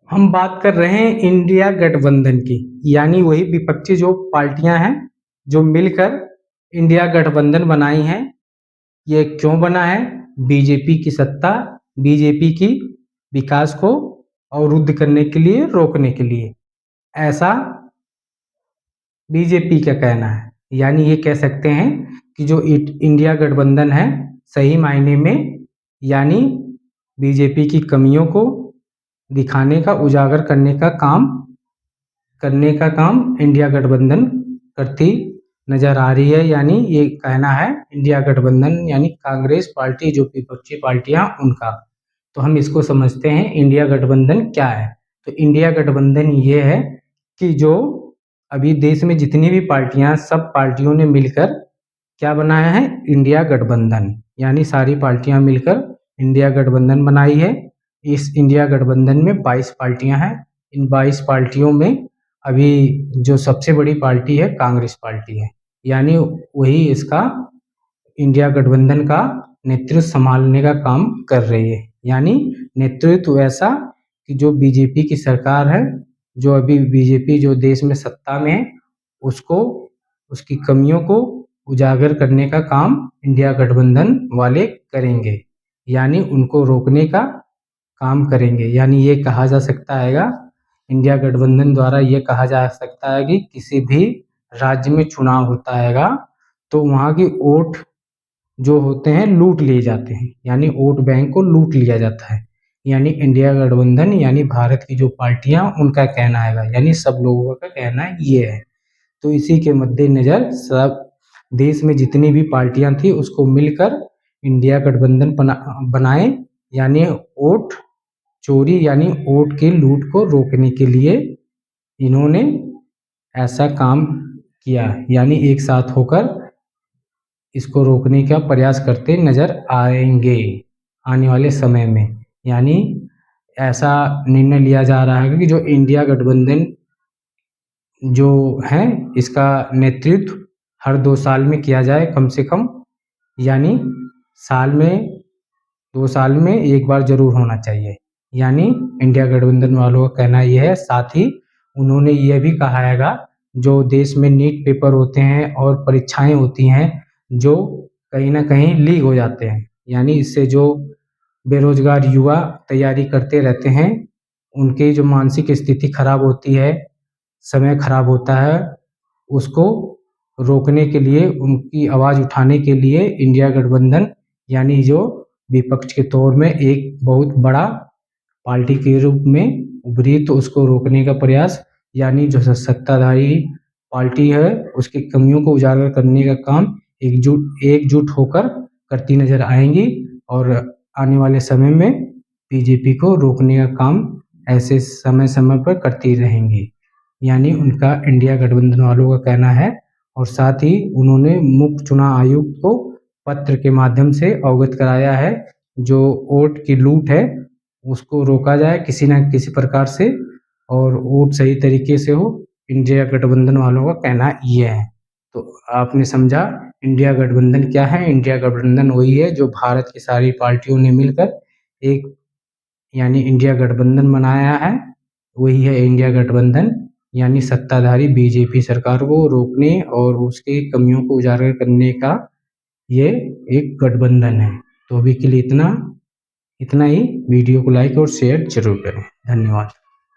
हम बात कर रहे हैं इंडिया गठबंधन की, यानी वही विपक्षी जो पार्टियां हैं जो मिलकर इंडिया गठबंधन बनाई हैं। ये क्यों बना है? बीजेपी की सत्ता, बीजेपी की विकास को अवरुद्ध करने के लिए, रोकने के लिए, ऐसा बीजेपी का कहना है। यानी ये कह सकते हैं कि जो इंडिया गठबंधन है सही मायने में, यानी बीजेपी की कमियों को दिखाने का, उजागर करने का काम इंडिया गठबंधन करती नजर आ रही है। यानी ये कहना है इंडिया गठबंधन यानी कांग्रेस पार्टी, जो विपक्षी पार्टियां उनका। तो हम इसको समझते हैं इंडिया गठबंधन क्या है। तो इंडिया गठबंधन ये है कि जो अभी देश में जितनी भी पार्टियां, सब पार्टियों ने मिलकर क्या बनाया है? इंडिया गठबंधन। यानी सारी पार्टियां मिलकर इंडिया गठबंधन बनाई है। इस इंडिया गठबंधन में 22 पार्टियां हैं। इन 22 पार्टियों में अभी जो सबसे बड़ी पार्टी है कांग्रेस पार्टी है। यानी वही इसका इंडिया गठबंधन का नेतृत्व संभालने का काम कर रही है। यानी नेतृत्व ऐसा कि जो बीजेपी की सरकार है, जो अभी बीजेपी जो देश में सत्ता में है, उसको, उसकी कमियों को उजागर करने का काम इंडिया गठबंधन वाले करेंगे। यानी उनको रोकने का काम करेंगे। यानी ये कहा जा सकता है, इंडिया गठबंधन द्वारा ये कहा जा सकता है कि किसी भी राज्य में चुनाव होता है तो वहाँ की वोट जो होते हैं लूट लिए जाते हैं। यानी वोट बैंक को लूट लिया जाता है। यानी इंडिया गठबंधन यानी भारत की जो पार्टियां, उनका कहना है, यानी सब लोगों का कहना ये है। तो इसी के मद्देनजर सब देश में जितनी भी पार्टियां थी उसको मिलकर इंडिया गठबंधन बनाए। यानी वोट चोरी, यानी वोट की लूट को रोकने के लिए इन्होंने ऐसा काम किया। यानी एक साथ होकर इसको रोकने का प्रयास करते नजर आएंगे आने वाले समय में। यानी ऐसा निर्णय लिया जा रहा है कि जो इंडिया गठबंधन जो है, इसका नेतृत्व हर 2 साल में किया जाए कम से कम। यानी साल में 2 साल में एक बार जरूर होना चाहिए। यानी इंडिया गठबंधन वालों का कहना यह है। साथ ही उन्होंने यह भी कहा है, जो देश में नीट पेपर होते हैं और परीक्षाएं होती हैं जो कहीं ना कहीं लीक हो जाते हैं, यानी इससे जो बेरोजगार युवा तैयारी करते रहते हैं उनकी जो मानसिक स्थिति खराब होती है, समय खराब होता है, उसको रोकने के लिए, उनकी आवाज़ उठाने के लिए इंडिया गठबंधन यानी जो विपक्ष के तौर में एक बहुत बड़ा पार्टी के रूप में उभरी, तो उसको रोकने का प्रयास, यानी जो सत्ताधारी पार्टी है उसकी कमियों को उजागर करने का काम एकजुट होकर करती नजर आएंगी। और आने वाले समय में बीजेपी को रोकने का काम ऐसे समय समय पर करती रहेंगी। यानी उनका इंडिया गठबंधन वालों का कहना है। और साथ ही उन्होंने मुख्य चुनाव आयुक्त को पत्र के माध्यम से अवगत कराया है, जो वोट की लूट है उसको रोका जाए किसी न किसी प्रकार से, और वोट सही तरीके से हो। इंडिया गठबंधन वालों का कहना ये है। तो आपने समझा इंडिया गठबंधन क्या है? इंडिया गठबंधन वही है जो भारत की सारी पार्टियों ने मिलकर एक यानी इंडिया गठबंधन बनाया है। वही है इंडिया गठबंधन, यानी सत्ताधारी बीजेपी सरकार को रोकने और उसके कमियों को उजागर करने का ये एक गठबंधन है। तो अभी के लिए इतना ही। वीडियो को लाइक और शेयर जरूर करें। धन्यवाद।